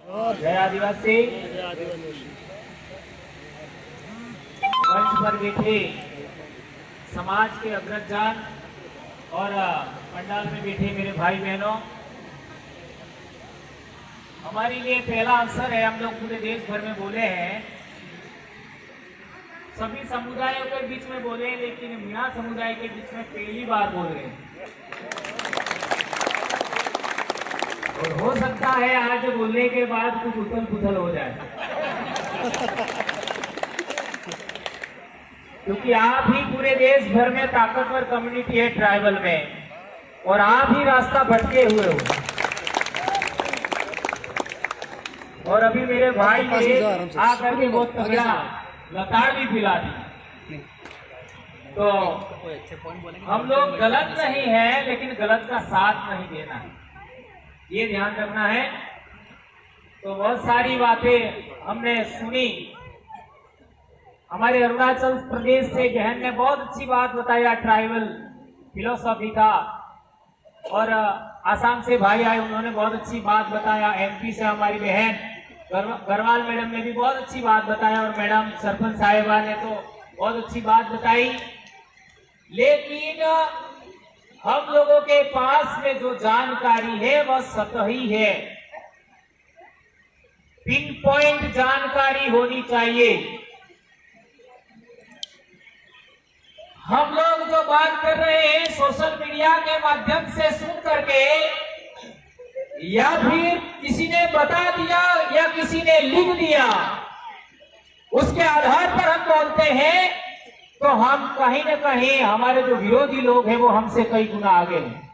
जय आदिवासी। मंच पर बैठे समाज के अग्रजन और पंडाल में बैठे मेरे भाई बहनों, हमारे लिए पहला अवसर है। हम लोग पूरे देश भर में बोले हैं, सभी समुदायों के बीच में बोले हैं, लेकिन मीणा समुदाय के बीच में पहली बार बोल रहे हैं। और हो सकता है आज बोलने के बाद कुछ उथल पुथल हो जाए, क्योंकि आप ही पूरे देश भर में ताकतवर कम्युनिटी है ट्राइबल में, और आप ही रास्ता भटके हुए हो। और अभी मेरे भाई ने आकर के बहुत तगड़ा लताड़ भी पिला दी। तो हम लोग गलत नहीं है, लेकिन गलत का साथ नहीं देना है, ये ध्यान रखना है। तो बहुत सारी बातें हमने सुनी। हमारे अरुणाचल प्रदेश से बहन ने बहुत अच्छी बात बताया ट्राइबल फिलोसॉफी का, और आसाम से भाई आए, उन्होंने बहुत अच्छी बात बताया। एमपी से हमारी बहन गरवाल मैडम ने भी बहुत अच्छी बात बताया, और मैडम सरपंच साहिबा ने तो बहुत अच्छी बात बताई। लेकिन हम लोगों के पास में जो जानकारी है वह सतही है, पिन पॉइंट जानकारी होनी चाहिए। हम लोग जो बात कर रहे हैं सोशल मीडिया के माध्यम से सुन करके, या फिर किसी ने बता दिया या किसी ने लिख दिया, उसके आधार पर हम बोलते हैं, तो हम कहीं न कहीं हमारे जो विरोधी लोग हैं वो हमसे कई गुना आगे हैं।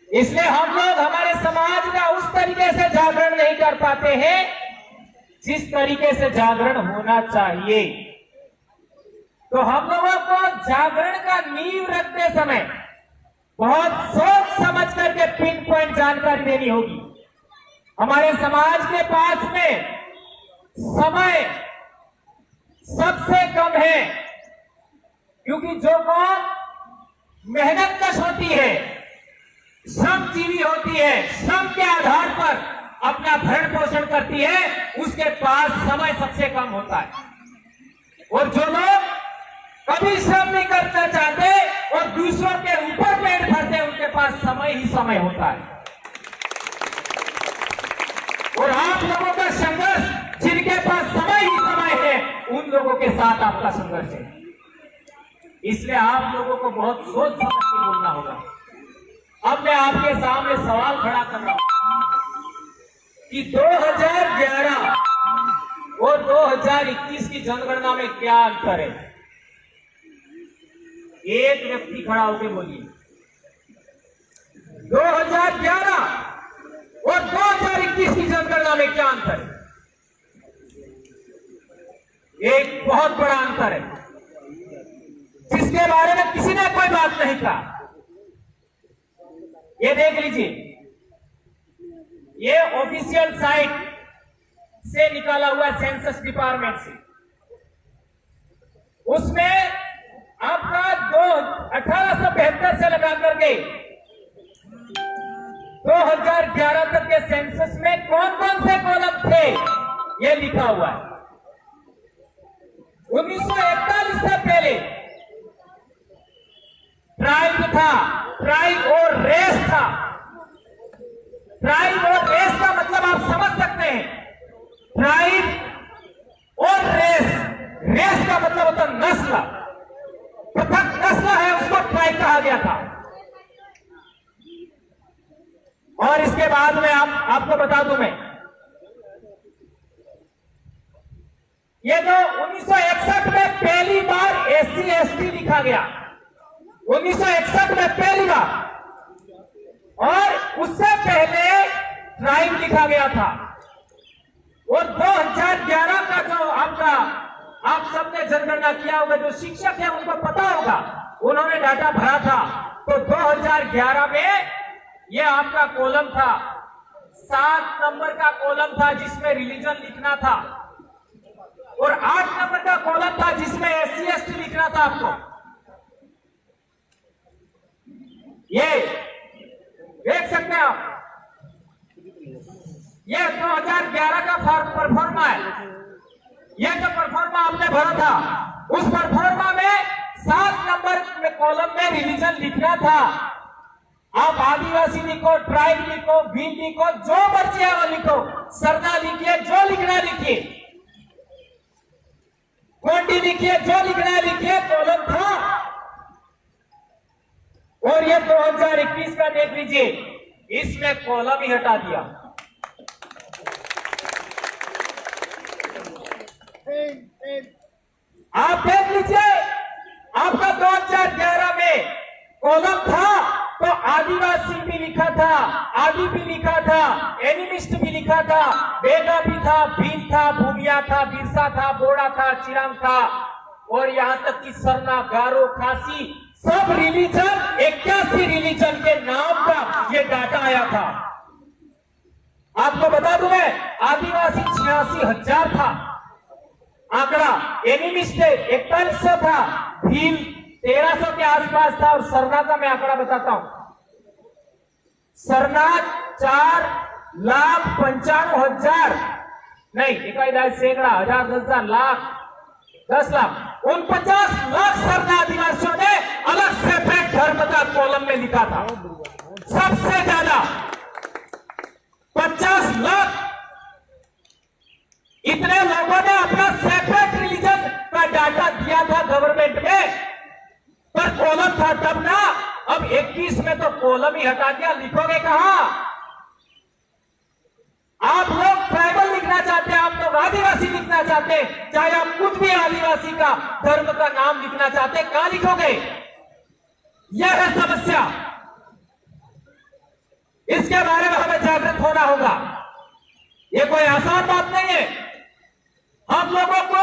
इसलिए हम लोग हमारे समाज का उस तरीके से जागरण नहीं कर पाते हैं जिस तरीके से जागरण होना चाहिए। तो हम लोगों को जागरण का नींव रखते समय बहुत सोच समझ करके पिन पॉइंट जानकारी देनी होगी। हमारे समाज के पास में समय सबसे कम है, क्योंकि जो कौम मेहनत कश होती है, श्रमजीवी होती है, श्रम के आधार पर अपना भरण पोषण करती है, उसके पास समय सबसे कम होता है। और जो लोग कभी श्रम नहीं करना चाहते और दूसरों के ऊपर पेट भरते, उनके पास समय ही समय होता है। और आप लोगों का संघर्ष, जिनके पास समय ही समय है, उन लोगों के साथ आपका संघर्ष है। इसलिए आप लोगों को बहुत सोच समझ के बोलना होगा। अब मैं आपके सामने सवाल खड़ा कर रहा हूं कि 2011 और 2021 की जनगणना में क्या अंतर है? एक व्यक्ति खड़ा होकर बोलिए। 2011 और 2021 की जनगणना में क्या अंतर है? एक बहुत बड़ा अंतर है, जिसके बारे में किसी ने कोई बात नहीं कहा। ये देख लीजिए, ये ऑफिशियल साइट से निकाला हुआ सेंसस डिपार्टमेंट से। उसमें आपका 1872 से लगा करके 2011 तक के सेंसस में कौन कौन से कॉलम थे, यह लिखा हुआ है। 1941 से पहले ट्राइब था, ट्राइब और रेस था। ट्राइब और रेस का मतलब आप समझ सकते हैं। ट्राइब और रेस, रेस का मतलब होता नस्ल, पृथक नस्ल है, उसको ट्राइब कहा गया था। और इसके बाद में आपको बता दूं मैं, ये जो 1961 में पहली बार SC ST लिखा गया, 1961 में पहली बार, और उससे पहले ट्राइब लिखा गया था। और 2011 का जो आप सबने जनगणना किया होगा, जो शिक्षक है उनको पता होगा, उन्होंने डाटा भरा था। तो 2011 में ये आपका कॉलम था, 7 नंबर का कॉलम था जिसमें रिलीजन लिखना था, और 8 नंबर का कॉलम था जिसमें SC ST लिखना था आपको। ये देख सकते हैं आप, ये 2011 का परफॉर्मा है। ये जो परफॉर्मा आपने भरा था, उस परफॉर्मा में 7 नंबर में कॉलम में रिलीजन लिखना था। आप आदिवासी लिखो, ट्राइब लिखो, भील लिखो, जो मर्जी है वो लिखो, सरना लिखिए, जो लिखना लिखिए, कोंडी लिखिए, जो लिखना है लिखिए, कॉलम था। और ये 2021 का देख लीजिए, इसमें कॉलम ही हटा दिया। आप देख लीजिए, आपका 2011 में कॉलम था तो आदिवासी भी लिखा था, आदि भी लिखा था, एनिमिस्ट भी लिखा था, बेगा भी था, भील था, भूमिया था, बिरसा था, बोड़ा था, चिरांग था, और यहां तक कि सरना, गारो, खासी, सब रिलीजन, 81 रिलीजन के नाम का ये डाटा आया था। आपको बता दूं मैं, आदिवासी 86,000 था आंकड़ा, एनिमिस्ट 4100 था, भील 1300 के आसपास था, और सरना का मैं आंकड़ा बताता हूं। सरना 4,95,000 नहीं, इकाई सैकड़ा, हजार, 10,000, लाख, 10 लाख, 49 लाख सरना आदिवासियों ने अलग सेपरेट धर्म का कॉलम में लिखा था। सबसे ज्यादा 50 लाख इतने लोगों ने अपना सेपरेट रिलीजन का डाटा दिया था गवर्नमेंट में, पर कॉलम था तब ना। अब 21 में तो कॉलम ही हटा दिया, लिखोगे कहां? आप लोग ट्राइबल लिखना चाहते हैं, आप लोग आदिवासी लिखना चाहते हैं, चाहे आप कुछ भी आदिवासी का धर्म का नाम लिखना चाहते हैं, कहां लिखोगे? यह है समस्या। इसके बारे में हमें जागृत होना होगा। यह कोई आसान बात नहीं है। हम लोगों को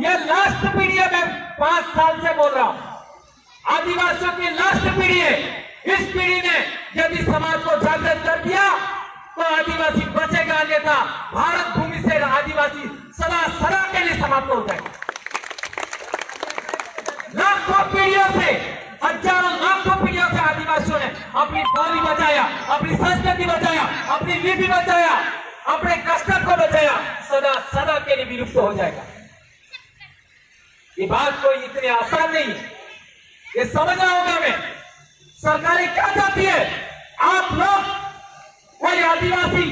यह लास्ट पीढ़ी है, मैं 5 साल से बोल रहा हूं, आदिवासियों की लास्ट पीढ़ी है। इस पीढ़ी ने यदि समाज को जागृत कर दिया तो आदिवासी बचेगा, अन्यथा भारत भूमि से आदिवासी सदा के लिए समाप्त हो जाएगा। लाखों पीढ़ियों से, हजारों लाखों पीढ़ियों से आदिवासियों ने अपनी बोली बचाया, अपनी संस्कृति बचाया, अपनी लिपि बचाया, अपने कस्टम को बचाया, सदा के लिए विलुप्त हो जाएगा। ये बात कोई इतनी आसान नहीं है, ये समझना होगा हमें। सरकारें क्या चाहती है? आप लोग, कोई आदिवासी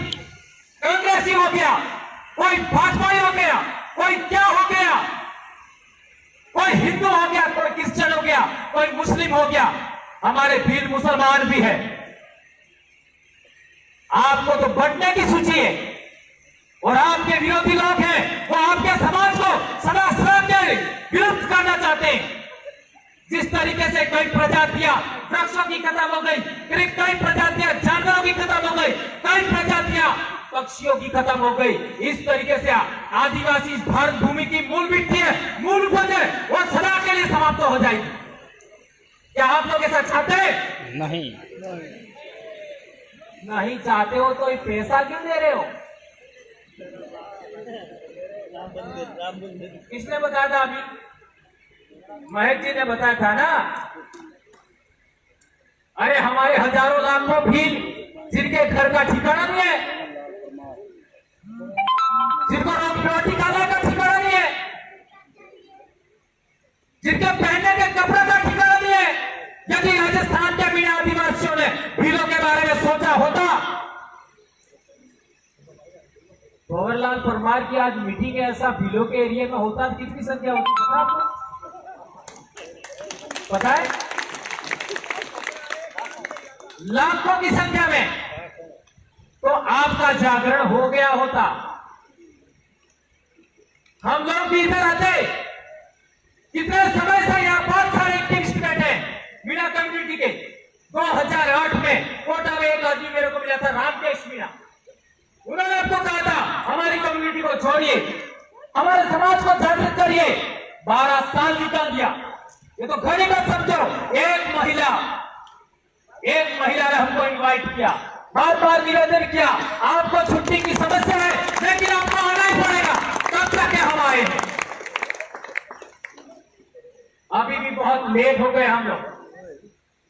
कांग्रेसी हो गया, कोई भाजपाई हो गया, कोई क्या हो गया, कोई हिंदू हो गया, कोई क्रिश्चियन हो गया, कोई मुस्लिम हो गया, हमारे भील मुसलमान भी है। आपको तो बंटने की सूची है, और आपके विरोधी लोग हैं, वो आपके समाज को सदा के विलुप्त करना चाहते हैं। जिस तरीके से कई प्रजातियां वृक्षों की खत्म हो गई, कई प्रजातियां जानवरों की खत्म हो गई, कई प्रजातियां पक्षियों की खत्म हो गई, इस तरीके से आदिवासी भारत भूमि की मूल मिट्टी है, मूल उपज है, वो सदा के लिए समाप्त हो जाएगी। क्या आप लोग ऐसा चाहते हैं? नहीं चाहते हो तो ये पैसा क्यों दे रहे हो? किसने बताया था? अभी महेश जी ने बताया था ना। अरे हमारे हजारों लाखों भील जिनके घर का ठिकाना नहीं है, जिनको रोटी खाने का ठिकाना नहीं है, जिनके पहनने के कपड़े का ठिकाना नहीं है, यदि राजस्थान के बिना आदिवासियों ने भीलों के बारे में सोचा होता। भंवरलाल परमार की आज मीटिंग ऐसा भीलों के एरिया में होता तो कितनी संख्या होती पता आपको? पता है? लाखों की संख्या में। तो आपका जागरण हो गया होता। हम लोग भी इधर आते। कितने समय से यहाँ बहुत सारे एक्टिविस्ट बैठे मीणा कम्युनिटी के। 2008 में कोटा में एक आदमी मेरे को मिला था, रामकेश मीणा। उन्होंने आपको कहा था हमारी कम्युनिटी को छोड़िए, हमारे समाज को जागृत करिए। 12 साल निकाल दिया। ये तो घड़ी मत समझो। एक महिला ने हमको इनवाइट किया, बार बार निवेदन किया, आपको छुट्टी की समस्या है लेकिन आपको आना ही पड़ेगा, तब तक हम आए हैं। अभी भी बहुत लेट हो गए हम लोग।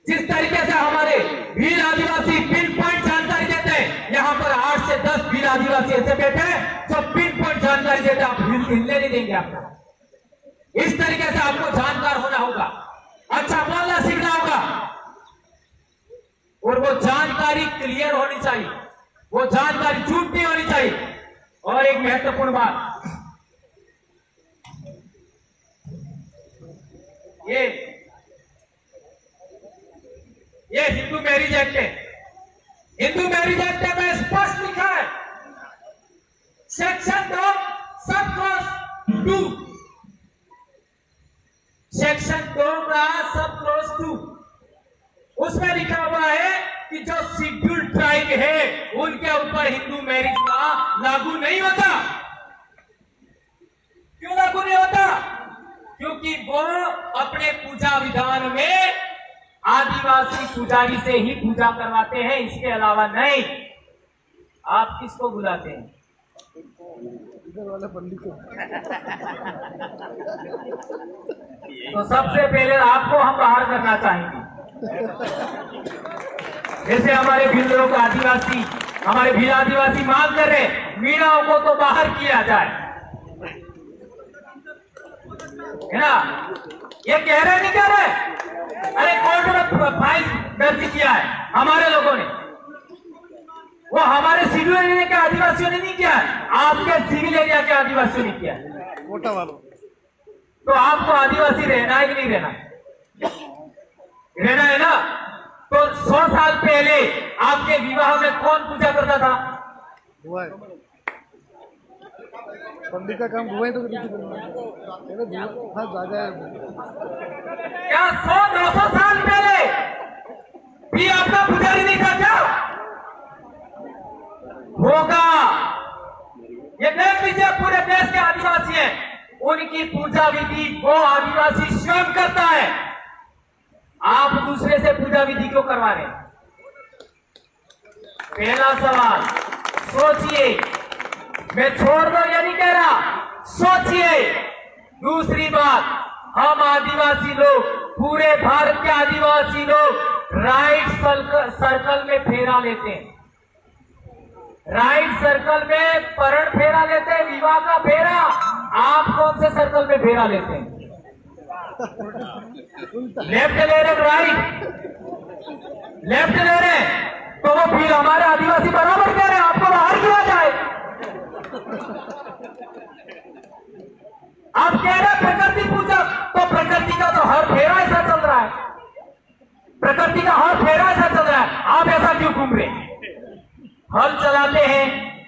जिस तरीके से हमारे भील आदिवासी पिन पॉइंट जानकारी देते हैं, यहाँ पर 8 से 10 भील आदिवासी आदिवासी ऐसे बैठे हैं जो पिन पॉइंट जानकारी देते, आप हिलने नहीं देंगे आपको। इस तरीके से आपको जानकार होना होगा, अच्छा बोलना सीखना होगा, और वो जानकारी क्लियर होनी चाहिए, वो जानकारी झूठ नहीं होनी चाहिए। और एक महत्वपूर्ण बात, ये हिंदू मैरिज एक्ट है, हिंदू मैरिज एक्ट में स्पष्ट लिखा है, सेक्शन 2 सब क्लॉज 2, सेक्शन 2 का सब क्लॉज 2, उसमें लिखा हुआ है कि जो शेड्यूल्ड ट्राइब है उनके ऊपर हिंदू मैरिज लॉ लागू नहीं होता। क्यों लागू नहीं होता? क्योंकि वो अपने पूजा विधान में आदिवासी पुजारी से ही पूजा करवाते हैं, इसके अलावा नहीं। आप किसको बुलाते हैं? इधर वाला पंडित को। तो सबसे पहले आपको हम बाहर करना चाहेंगे। जैसे हमारे भील लोग आदिवासी, हमारे भील आदिवासी मांग कर रहे, मीणाओं को तो बाहर किया जाए, है ना? ये कह रहे नहीं कह रहे? अरे कोर्ट में फाइल दर्ज किया है हमारे लोगों ने, वो हमारे सिविल एरिया के आदिवासियों ने नहीं किया, आपके सिविल एरिया के आदिवासियों ने किया। तो आपको आदिवासी रहना है कि नहीं रहना? रहना है ना? तो 100 साल पहले आपके विवाह में कौन पूजा करता था? पंडित का काम हुआ है तो क्या 100-200 साल पहले भी आपका पुजारी नहीं था क्या? होगा। ये देख लीजिए, पूरे देश के आदिवासी हैं, उनकी पूजा विधि वो आदिवासी स्वयं करता है। आप दूसरे से पूजा विधि क्यों करवा रहे हैं? पहला सवाल सोचिए, मैं छोड़ दो ये नहीं कह रहा, सोचिए। दूसरी बात, हम आदिवासी लोग, पूरे भारत के आदिवासी लोग राइट सर्कल में फेरा लेते हैं, राइट सर्कल में परण फेरा लेते हैं, विवाह का फेरा। आप कौन से सर्कल में फेरा लेते हैं? लेफ्ट ले रहे, राइट लेफ्ट ले रहे, तो वो फिर हमारे आदिवासी बराबर कह रहे हैं आपको बाहर किया जाए। आप कह रहे हैं प्रकृति पूजा, तो प्रकृति का तो हर फेरा ऐसा चल रहा है, प्रकृति का हर फेरा ऐसा चल रहा है, आप ऐसा क्यों घूम रहे? हल चलाते हैं,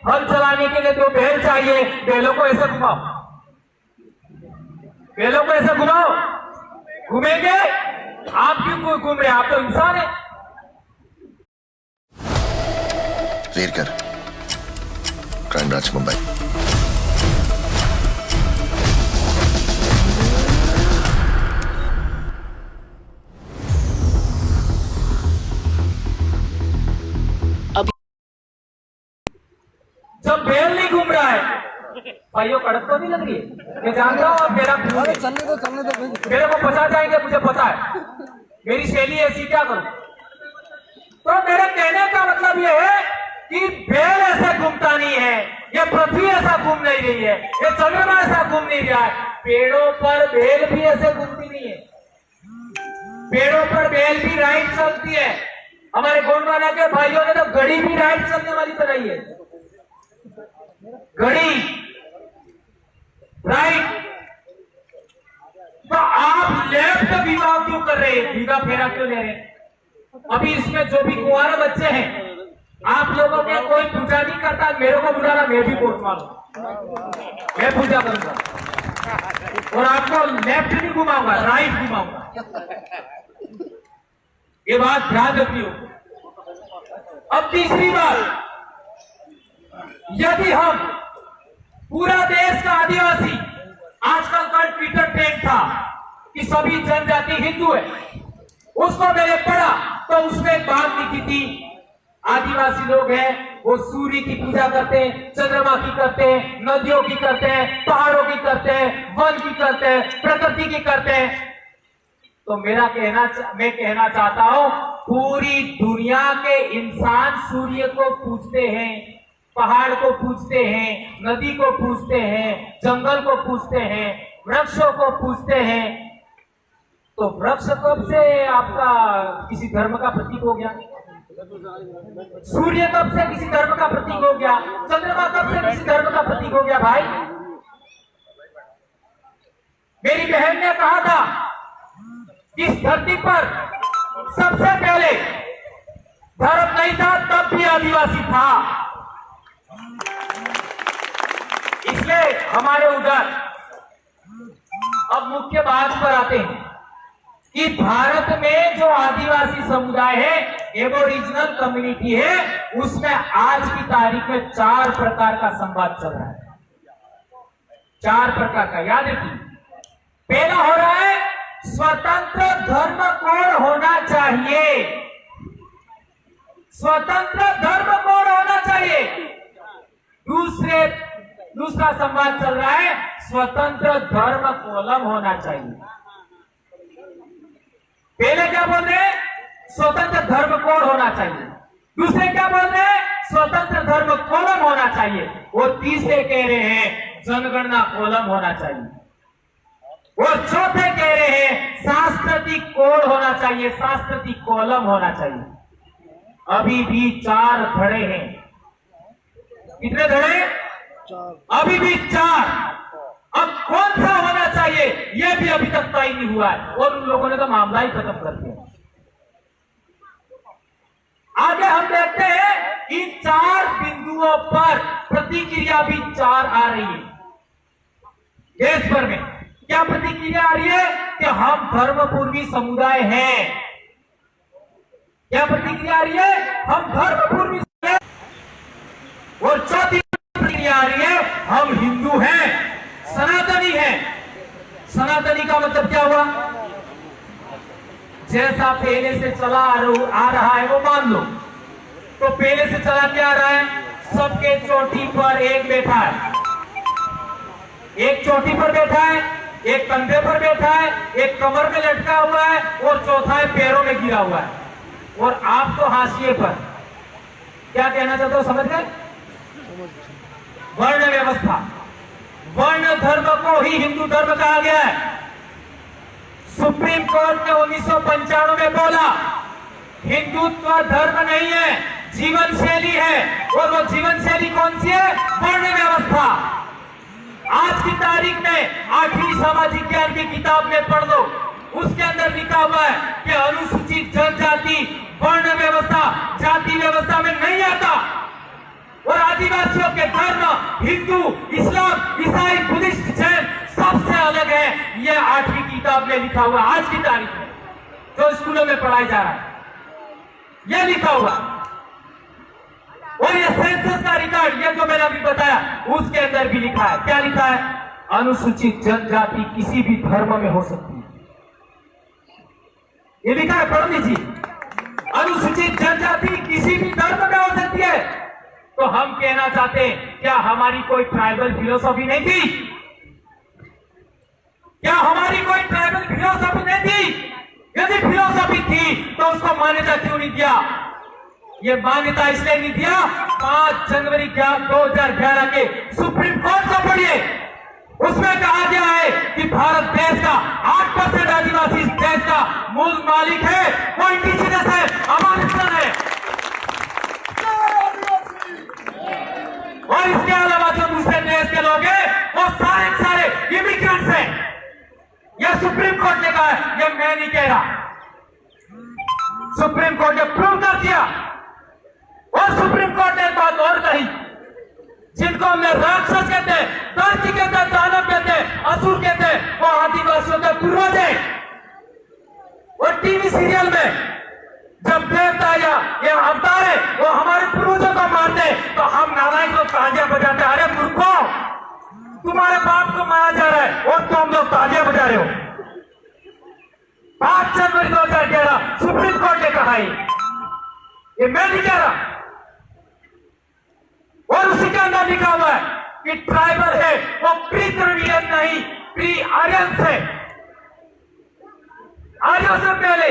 हल चलाने के लिए तो बैल चाहिए, बैलों को ऐसे घुमाओ, बैलों को ऐसे घुमाओ, घूमेंगे? आप क्यों घूम रहे? आप तो इंसान है। वेरकर, क्राइम ब्रांच, मुंबई। जब बैल नहीं घूम रहा है, भाइयों कड़क तो नहीं लग रही है? मैं जानता हूँ आप मेरा चलने दो मेरे को बचा जाएंगे, मुझे पता है, मेरी शैली ऐसी, क्या करूं? तो मेरे कहने का मतलब ये है कि बैल ऐसा घूमता नहीं है, ये पृथ्वी ऐसा घूम नहीं रही है, ये चंद्रमा ऐसा घूम नहीं रहा है, पेड़ों पर बेल भी ऐसे घूमती नहीं है, पेड़ों पर बेल भी राइट चलती है। हमारे गोंडवाना के भाइयों ने तो घड़ी भी राइट चलने वाली बनाई है, घड़ी राइट। तो आप लेफ्ट विवाह क्यों कर रहे हैं? विवाह फेरा क्यों ले रहे हैं? अभी इसमें जो भी कुंवारे बच्चे हैं, आप लोगों के कोई पूजा नहीं करता, मेरे को बुलाना, मैं भी कोर्ट मारूंगा, मैं पूजा करूंगा, और आपको लेफ्ट नहीं घुमाऊंगा, राइट घुमाऊंगा। ये बात ध्यान रखियो। अब तीसरी बात, यदि हम पूरा देश का आदिवासी, आजकल कल ट्विटर ट्रेंड था कि सभी जनजाति हिंदू है, उसको मैंने पढ़ा तो उसमें एक बात लिखी थी, आदिवासी लोग हैं वो सूर्य की पूजा करते हैं, चंद्रमा की करते हैं, नदियों की करते हैं, पहाड़ों की करते हैं, वन की करते हैं, प्रकृति की करते हैं। तो मैं कहना चाहता हूं, पूरी दुनिया के इंसान सूर्य को पूजते हैं, पहाड़ को पूजते हैं, नदी को पूजते हैं, जंगल को पूजते हैं, वृक्षों को पूजते हैं। तो वृक्ष कब से आपका किसी धर्म का प्रतीक हो गया? सूर्य कब से किसी धर्म का प्रतीक हो गया? चंद्रमा कब से किसी धर्म का प्रतीक हो गया? भाई, मेरी बहन ने कहा था कि इस धरती पर सबसे पहले धर्म नहीं था, तब भी आदिवासी था। इसलिए हमारे उधर अब मुख्य बात पर आते हैं कि भारत में जो आदिवासी समुदाय है, एबोरिजिनल कम्युनिटी है, उसमें आज की तारीख में 4 प्रकार का संवाद चल रहा है। 4 प्रकार का, याद रखिए। पहला हो रहा है स्वतंत्र धर्म कोड होना चाहिए। स्वतंत्र धर्म कोड होना चाहिए। दूसरा संवाद चल रहा है स्वतंत्र धर्म कोलम होना चाहिए। पहले क्या बोल रहे हैं? स्वतंत्र धर्म कोड होना चाहिए। दूसरे क्या बोल रहे हैं? स्वतंत्र धर्म कोलम होना चाहिए। और तीसरे कह रहे हैं जनगणना कोलम होना चाहिए। और चौथे कह रहे हैं सांस्कृतिक कोड होना चाहिए, सांस्कृतिक कोलम होना चाहिए। अभी भी 4 धड़े हैं। कितने धड़े? अभी भी 4। अब कौन सा होना चाहिए यह भी अभी तक तय नहीं हुआ है, और उन लोगों ने तो मामला ही खत्म कर दिया। आगे हम देखते हैं इन 4 बिंदुओं पर प्रतिक्रिया भी 4 आ रही है देश भर में। क्या प्रतिक्रिया आ रही है? कि हम धर्मपूर्वी समुदाय हैं। क्या प्रतिक्रिया आ रही है? हम धर्मपूर्वी समुदाय। और चौथी प्रतिक्रिया आ रही है हम हिंदू हैं, सनातनी हैं। सनातनी का मतलब क्या हुआ? जैसा पहले से चला आ रहा है वो मान लो। तो पहले से चला क्या आ रहा है? सबके चोटी पर एक बैठा है, एक चोटी पर बैठा है, एक कंधे पर बैठा है, एक कमर में लटका हुआ है, और चौथा है पैरों में गिरा हुआ है, और आप तो हाशिए पर। क्या कहना चाहते हो, समझ गए? वर्ण व्यवस्था, वर्ण धर्म को ही हिंदू धर्म कहा गया है। सुप्रीम कोर्ट ने 1995 में बोला हिंदुत्व धर्म नहीं है, जीवन शैली है। और वो जीवन शैली कौन सी है? वर्ण व्यवस्था। आज की तारीख में 8वीं सामाजिक ज्ञान की किताब में पढ़ लो, उसके अंदर लिखा हुआ है कि अनुसूचित जनजाति वर्ण व्यवस्था, जाति व्यवस्था में नहीं आता। और आदिवासियों के धर्म हिंदू, इस्लाम, ईसाई, बुद्धिस्ट, जैन सबसे अलग है। यह 8वीं किताब में लिखा हुआ, आज की तारीख में जो स्कूलों में पढ़ाया जा रहा है, यह लिखा हुआ। और यह सेंसस का रिकॉर्ड, यह जो मैंने अभी बताया, उसके अंदर भी लिखा है। क्या लिखा है? अनुसूचित जनजाति किसी भी धर्म में हो सकती है। ये लिखा है, पढ़ लीजिए। अनुसूचित जनजाति किसी भी धर्म में हो सकती है। तो हम कहना चाहते हैं, क्या हमारी कोई ट्राइबल फिलोसॉफी नहीं थी? क्या हमारी कोई ट्राइबल फिलोसॉफी नहीं थी? यदि फिलोसॉफी थी तो उसको मान्यता क्यों नहीं दिया? ये मान्यता इसलिए नहीं दिया, 5 जनवरी 2011 के सुप्रीम कोर्ट को पढ़िए, उसमें कहा गया है कि भारत देश का 8% आदिवासी इस देश का मूल मालिक है, वो इंडिजिनस है, अमानिस्टन है। और इसके अलावा जो दूसरे देश के लोग हैं वो सारे इमिग्रेंट्स हैं। यह सुप्रीम कोर्ट ने कहा है, यह मैं नहीं कह रहा। सुप्रीम कोर्ट ने प्रूव कर दिया। और सुप्रीम कोर्ट ने एक बात और कही, जिनको हमने राक्षस कहते हैं, दर्जी कहते हैं, दानव कहते हैं, असुर कहते हैं, वो आदिवासियों के पूर्वज हैं। और टीवी सीरियल में जब देवता या ये अवतार है वो हमारे पूर्वजों को मारते हैं, तो हम नारायण को तालियां बजाते हैं। अरे मूर्खों, तुम्हारे बाप को मारा जा रहा है और तुम लोग तालियां बजा रहे हो। 5 जनवरी 2011 सुप्रीम कोर्ट ने कहा, ये मैं नहीं कह रहा। और उसी के अंदर लिखा हुआ है कि ट्राइबल है वो प्री द्रविडियन नहीं, प्री आर्यन से, आर्यों से पहले।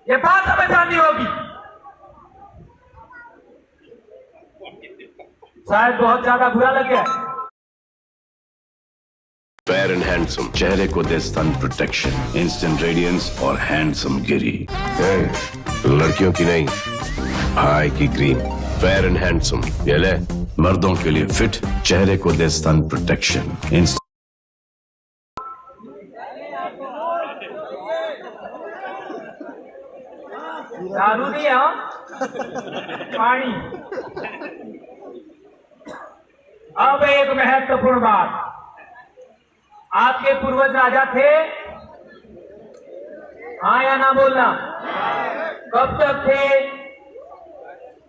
ये बात हमें जाननी होगी। शायद बहुत ज्यादा बुरा लग गया। फेयर एंड हैंडसम, चेहरे को दे सन प्रोटेक्शन, इंस्टेंट रेडियंस और हैंडसम गिरी। लड़कियों की नहीं, भाई की क्रीम, फेयर एंड हैंडसम, ये ले। मर्दों के लिए फिट, चेहरे को दे सन प्रोटेक्शन, इंस्टेंट। दारू नहीं है, पानी। अब एक महत्वपूर्ण बात, आपके पूर्वज राजा थे, हाँ या ना बोलना? कब तक थे?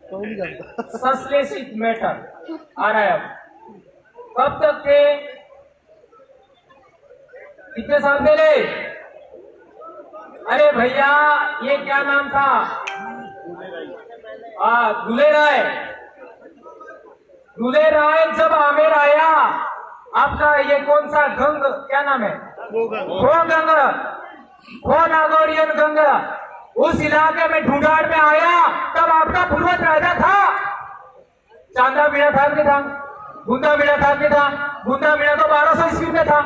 कोई नहीं जानता। संश्लेषित मैटर आ रहा है अब। कब तक थे? कितने साल पहले? अरे भैया, ये क्या नाम था? दुले राय। दुले राय जब आमेर आया, आपका ये कौन सा गंग, क्या नाम है? खो नागौरियन गंगा, उस इलाके में ढूंढाड़ में आया, तब आपका पूर्वज राजा था। चांदा मीणा था कि था? बूंदा मीणा था कि था? बूंदा मीणा तो 1200 ईस्वी में था,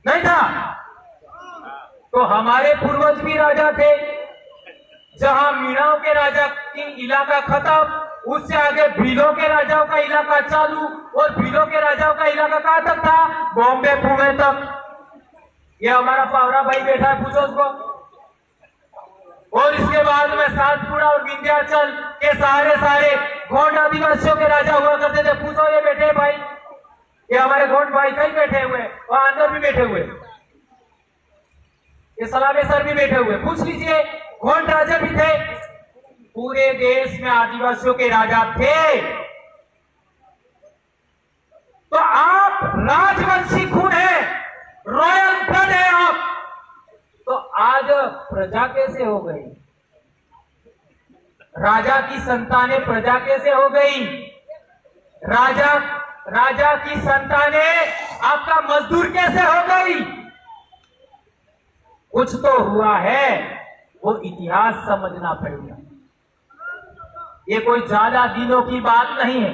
नहीं था? तो हमारे पूर्वज भी राजा थे। जहां मीणाओं के राजा की इलाका खत्म, उससे आगे भीलों के राजाओं का इलाका चालू, और भीलों के राजाओं का इलाका कहां तक था? बॉम्बे, पुणे तक। ये हमारा पावरा भाई बैठा है, पूछो उसको। और इसके बाद में सातपुड़ा और विंध्याचल के सारे गोंड आदिवासियों के राजा हुआ करते थे। पूछो ये बैठे भाई, ये हमारे गोंड भाई कहीं बैठे हुए, वहां अंदर भी बैठे हुए, ये सलामेसर भी बैठे हुए, पूछ लीजिए। गोंड राजा भी थे, पूरे देश में आदिवासियों के राजा थे। तो आप राजवंशी खून है, रॉयल ब्लड है आप। तो आज प्रजा कैसे हो गई? राजा की संतानें प्रजा कैसे हो गई? राजा की संतानें आपका मजदूर कैसे हो गई? कुछ तो हुआ है, वो इतिहास समझना पड़ेगा। ये कोई ज्यादा दिनों की बात नहीं है।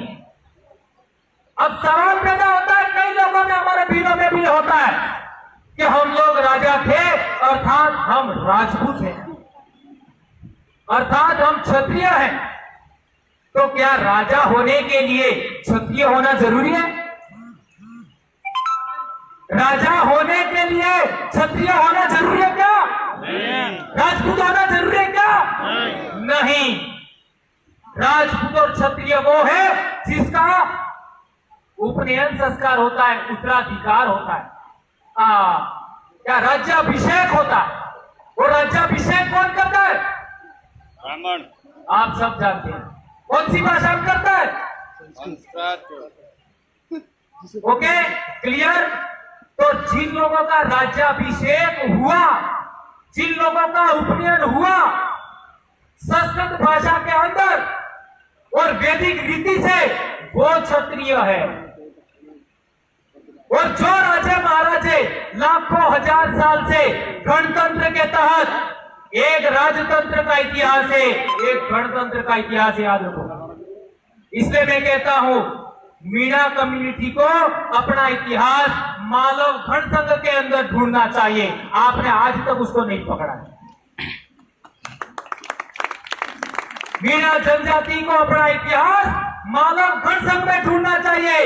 अब सवाल पैदा होता है, कई लोगों में, हमारे दिलों में भी होता है कि हम लोग राजा थे, अर्थात हम राजपूत हैं, अर्थात हम क्षत्रिय हैं। तो क्या राजा होने के लिए क्षत्रिय होना जरूरी है? राजा होने के लिए क्षत्रिय होना जरूरी है क्या? राजपूत होना जरूरी है क्या? नहीं। राजपूत और क्षत्रिय वो है जिसका उपनयन संस्कार होता है, उत्तराधिकार होता है, क्या राज्याभिषेक होता है। वो राज्याभिषेक कौन करता है? ब्राह्मण। आप सब जानते हैं। कौन सी भाषा में करता है? Okay, clear. तो जिन लोगों का राज्याभिषेक हुआ, जिन लोगों का उपनयन हुआ संस्कृत भाषा के अंदर और वैदिक रीति से, वो क्षत्रिय है। और जो राजा महाराजे लाखों हजार साल से गणतंत्र के तहत, एक राजतंत्र का इतिहास है, एक गणतंत्र का इतिहास है, याद रखो। इसलिए मैं कहता हूं, मीणा कम्युनिटी को अपना इतिहास मालव गण संघ के अंदर ढूंढना चाहिए। आपने आज तक उसको नहीं पकड़ा है। मीणा जनजाति को अपना इतिहास मालव गण संघ में ढूंढना चाहिए।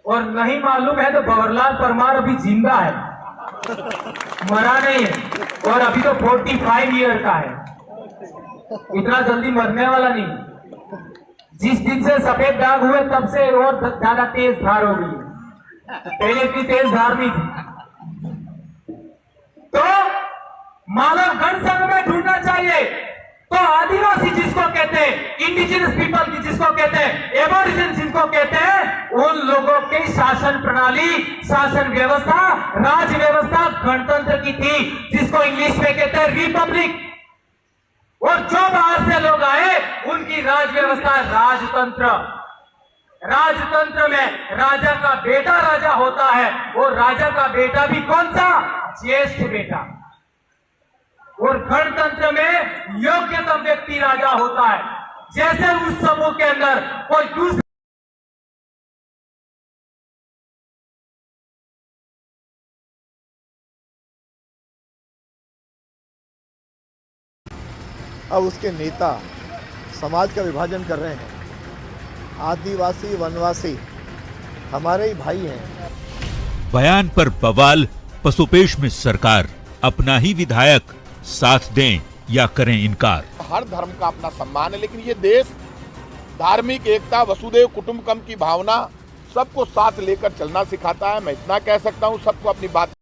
और नहीं मालूम है तो भंवरलाल परमार अभी जिंदा है, मरा नहीं है, और अभी तो 45 ईयर का है, इतना जल्दी मरने वाला नहीं। जिस दिन से सफेद दाग हुए तब से और ज्यादा तेज धार हो गई, पहले इतनी तेज धार नहीं थी। तो मानव गण संघ में ढूंढना चाहिए। तो आदिवासी जिसको कहते हैं, इंडिजिनस पीपल जिसको कहते हैं, एबोरिजिन जिनको कहते हैं, उन लोगों की शासन प्रणाली, शासन व्यवस्था, राज व्यवस्था गणतंत्र की थी, जिसको इंग्लिश में कहते हैं रिपब्लिक। और जो बाहर से लोग आए, उनकी राज व्यवस्था राजतंत्र। राजतंत्र में राजा का बेटा राजा होता है, और राजा का बेटा भी कौन सा? ज्येष्ठ बेटा। और गणतंत्र में योग्यतम व्यक्ति राजा होता है। जैसे उस समूह के अंदर कोई दूसरे अब उसके नेता समाज का विभाजन कर रहे हैं। आदिवासी वनवासी हमारे ही भाई हैं। बयान पर बवाल, पसोपेश में सरकार, अपना ही विधायक साथ दें या करें इनकार। हर धर्म का अपना सम्मान है, लेकिन ये देश धार्मिक एकता, वसुदेव कुटुंबकम की भावना, सबको साथ लेकर चलना सिखाता है। मैं इतना कह सकता हूँ, सबको अपनी बात